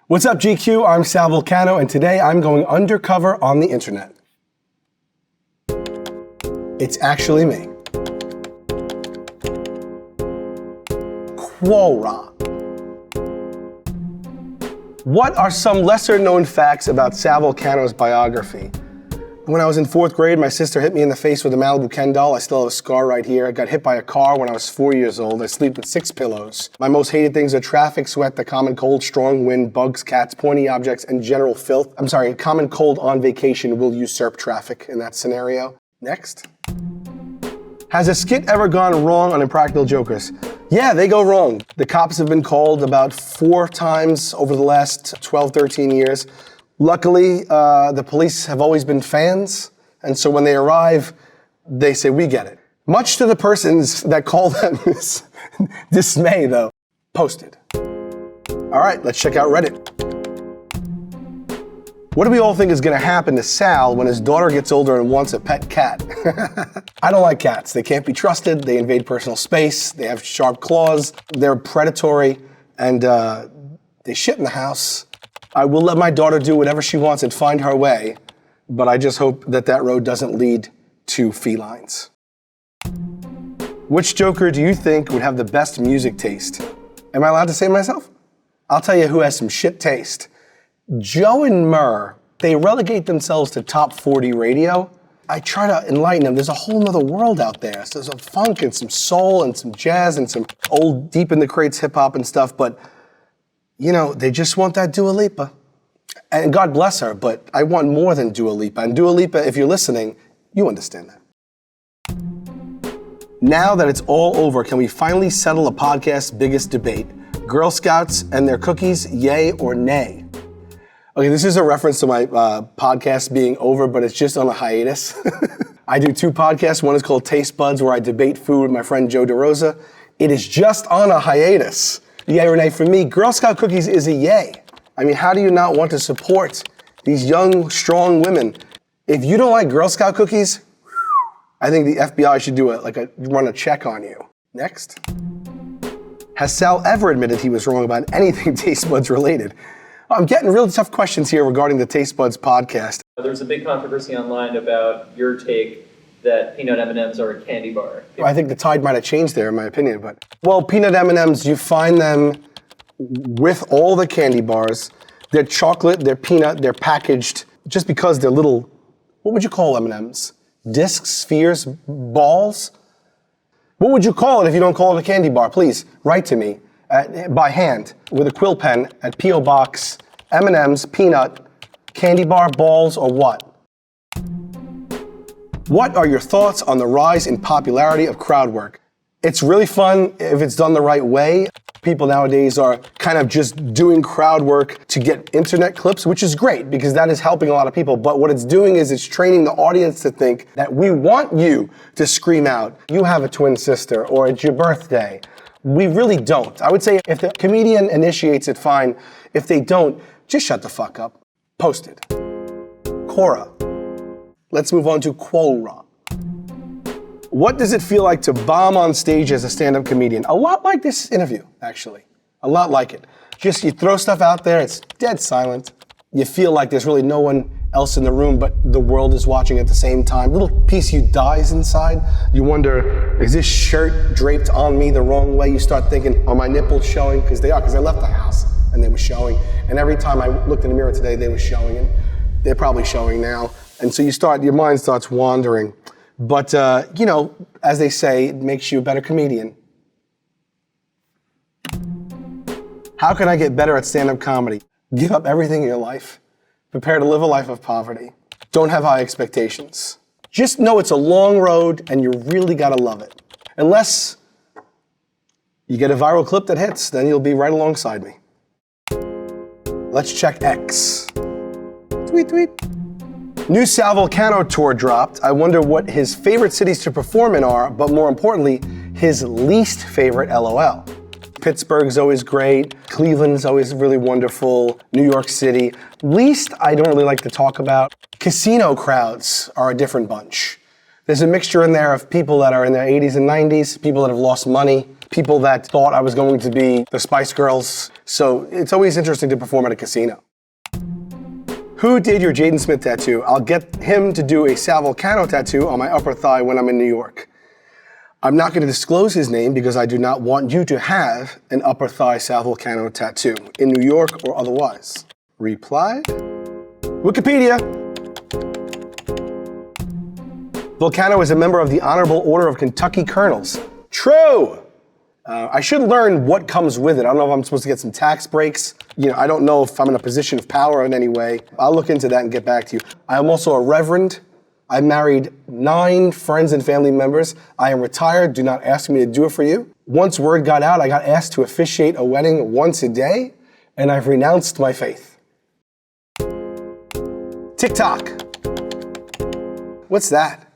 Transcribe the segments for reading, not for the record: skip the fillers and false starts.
What's up, GQ? I'm Sal Vulcano, and today I'm going undercover on the internet. It's actually me. Quora. What are some lesser-known facts about Sal Vulcano's biography? When I was in 4th grade, my sister hit me in the face with a Malibu Ken doll. I still have a scar right here. I got hit by a car when I was 4 years old. I sleep with 6 pillows. My most hated things are traffic, sweat, the common cold, strong wind, bugs, cats, pointy objects, and general filth. I'm sorry, common cold on vacation will usurp traffic in that scenario. Next. Has a skit ever gone wrong on Impractical Jokers? Yeah, they go wrong. The cops have been called about 4 times over the last 12, 13 years. Luckily, the police have always been fans, and so when they arrive, they say, we get it. Much to the persons that call them dismay, though. Posted. All right, let's check out Reddit. What do we all think is gonna happen to Sal when his daughter gets older and wants a pet cat? I don't like cats. They can't be trusted, they invade personal space, they have sharp claws, they're predatory, and they shit in the house. I will let my daughter do whatever she wants and find her way, but I just hope that that road doesn't lead to felines. Which Joker do you think would have the best music taste? Am I allowed to say myself? I'll tell you who has some shit taste. Joe and Murr, they relegate themselves to top 40 radio. I try to enlighten them. There's a whole nother world out there. So there's some funk and some soul and some jazz and some old deep in the crates hip hop and stuff, but you know, they just want that Dua Lipa. And God bless her, but I want more than Dua Lipa. And Dua Lipa, if you're listening, you understand that. Now that it's all over, can we finally settle a podcast's biggest debate? Girl Scouts and their cookies, yay or nay? Okay, this is a reference to my podcast being over, but it's just on a hiatus. I do 2 podcasts. One is called Taste Buds, where I debate food with my friend Joe DeRosa. It is just on a hiatus. Yay or nay? For me, Girl Scout cookies is a yay. I mean, how do you not want to support these young, strong women? If you don't like Girl Scout cookies, I think the FBI should do run a check on you. Next. Has Sal ever admitted he was wrong about anything Taste Buds related? I'm getting really tough questions here regarding the Taste Buds podcast. There's a big controversy online about your take that peanut M&Ms are a candy bar. I think the tide might have changed there, in my opinion. But well, peanut M&Ms, you find them with all the candy bars. They're chocolate, they're peanut, they're packaged just because they're little, what would you call M&Ms? Discs, spheres, balls? What would you call it if you don't call it a candy bar? Please, write to me by hand with a quill pen at P.O. Box, M&Ms, peanut, candy bar, balls, or what? What are your thoughts on the rise in popularity of crowd work? It's really fun if it's done the right way. People nowadays are kind of just doing crowd work to get internet clips, which is great because that is helping a lot of people. But what it's doing is it's training the audience to think that we want you to scream out, you have a twin sister, or it's your birthday. We really don't. I would say if the comedian initiates it, fine. If they don't, just shut the fuck up. Posted. Quora. Let's move on to Quora. What does it feel like to bomb on stage as a stand-up comedian? A lot like this interview, actually. A lot like it. Just you throw stuff out there, it's dead silent. You feel like there's really no one else in the room, but the world is watching at the same time. Little piece of you dies inside. You wonder, is this shirt draped on me the wrong way? You start thinking, are my nipples showing? Because they are, because I left the house and they were showing. And every time I looked in the mirror today, they were showing, and they're probably showing now. And so your mind starts wandering. But, you know, as they say, it makes you a better comedian. How can I get better at stand-up comedy? Give up everything in your life. Prepare to live a life of poverty. Don't have high expectations. Just know it's a long road and you really gotta love it. Unless you get a viral clip that hits, then you'll be right alongside me. Let's check X. Tweet, tweet. New Sal Vulcano tour dropped. I wonder what his favorite cities to perform in are, but more importantly, his least favorite LOL. Pittsburgh's always great. Cleveland's always really wonderful. New York City. Least I don't really like to talk about. Casino crowds are a different bunch. There's a mixture in there of people that are in their 80s and 90s, people that have lost money, people that thought I was going to be the Spice Girls. So it's always interesting to perform at a casino. Who did your Jaden Smith tattoo? I'll get him to do a Sal Vulcano tattoo on my upper thigh when I'm in New York. I'm not going to disclose his name because I do not want you to have an upper thigh Sal Vulcano tattoo in New York or otherwise. Reply? Wikipedia. Vulcano is a member of the Honorable Order of Kentucky Colonels. True! I should learn what comes with it. I don't know if I'm supposed to get some tax breaks. I don't know if I'm in a position of power in any way. I'll look into that and get back to you. I am also a reverend. I married 9 friends and family members. I am retired. Do not ask me to do it for you. Once word got out, I got asked to officiate a wedding once a day, and I've renounced my faith. TikTok. What's that?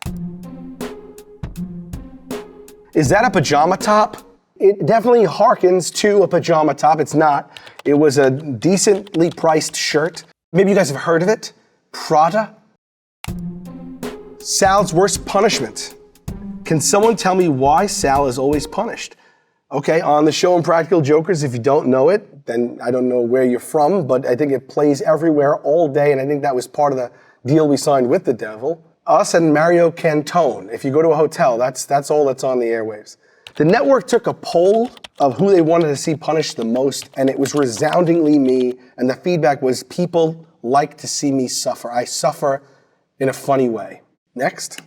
Is that a pajama top? It definitely harkens to a pajama top. It's not. It was a decently priced shirt. Maybe you guys have heard of it. Prada. Sal's worst punishment. Can someone tell me why Sal is always punished? Okay, on the show Impractical Jokers, if you don't know it, then I don't know where you're from, but I think it plays everywhere all day, and I think that was part of the deal we signed with the devil. Us and Mario Cantone. If you go to a hotel, that's all that's on the airwaves. The network took a poll of who they wanted to see punished the most, and it was resoundingly me, and the feedback was people like to see me suffer. I suffer in a funny way. Next.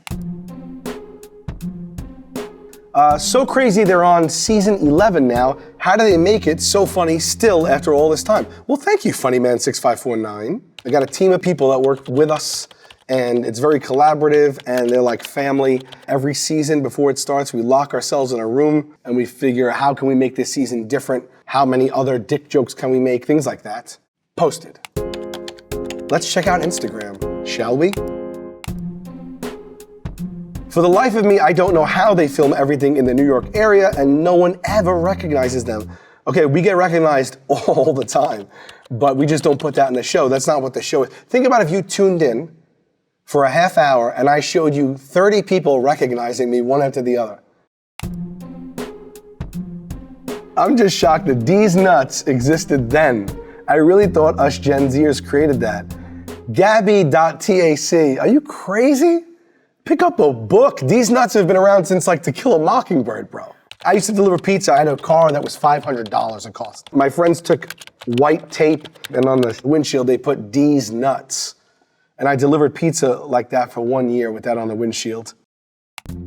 So crazy they're on season 11 now. How do they make it so funny still after all this time? Well, thank you, Funnyman6549. I got a team of people that work with us, and it's very collaborative, and they're like family. Every season before it starts, we lock ourselves in a room, and we figure how can we make this season different? How many other dick jokes can we make? Things like that. Posted. Let's check out Instagram, shall we? For the life of me, I don't know how they film everything in the New York area and no one ever recognizes them. Okay, we get recognized all the time, but we just don't put that in the show. That's not what the show is. Think about if you tuned in for a half hour and I showed you 30 people recognizing me one after the other. I'm just shocked that these nuts existed then. I really thought us Gen Zers created that. Gabby.tac, are you crazy? Pick up a book. These nuts have been around since like To Kill a Mockingbird, bro. I used to deliver pizza. I had a car that was $500 a cost. My friends took white tape and on the windshield they put D's nuts. And I delivered pizza like that for 1 year with that on the windshield.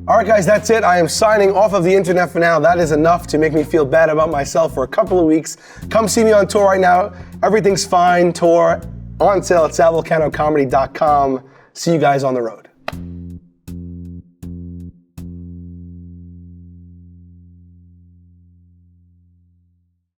All right, guys, that's it. I am signing off of the internet for now. That is enough to make me feel bad about myself for a couple of weeks. Come see me on tour right now. Everything's Fine tour on sale at salvulcanocomedy.com. See you guys on the road.